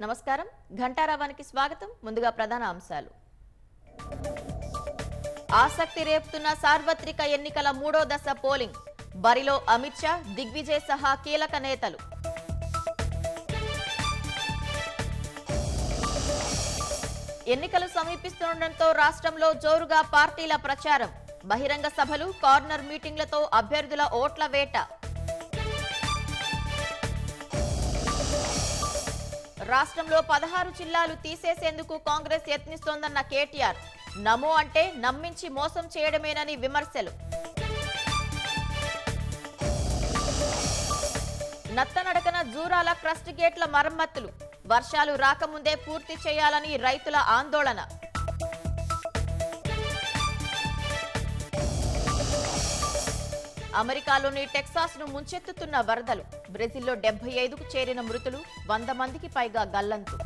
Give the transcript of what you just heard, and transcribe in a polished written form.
నమస్కారం ఘంటారావానికి స్వాగతం ముందుగా ప్రధాన అంశాలు ఆసక్తి రేపుతున్న సార్వత్రిక ఎన్నికల మూడో దశ పోలింగ్ బరిలో అమిత్ షా దిగ్విజయ్ సహా కీలక నేతలు ఎన్నికలు సమీపిస్తుండటంతో రాష్ట్రంలో జోరుగా పార్టీల ప్రచారం బహిరంగ సభలు కార్నర్ మీటింగ్లతో అభ్యర్థుల ఓట్ల వేట రాష్ట్రంలో 16 జిల్లాలు తీసేసేందుకు కాంగ్రెస్ యత్నిస్తోందన్న కేటీఆర్ నమో అంటే నమ్మించి మోసం చేయడమేనని విమర్శలు నత్తనడకన జూరాల క్రస్ట్ గేట్ల మరమ్మతులు వర్షాలు రాకముందే పూర్తి చేయాలని రైతుల ఆందోళన అమెరికాలోని టెక్సాస్ ను ముంచెత్తుతున్న వరదలు బ్రెజిల్లో 75కు చేరిన మృతులు 100 మందికి పైగా గల్లంతు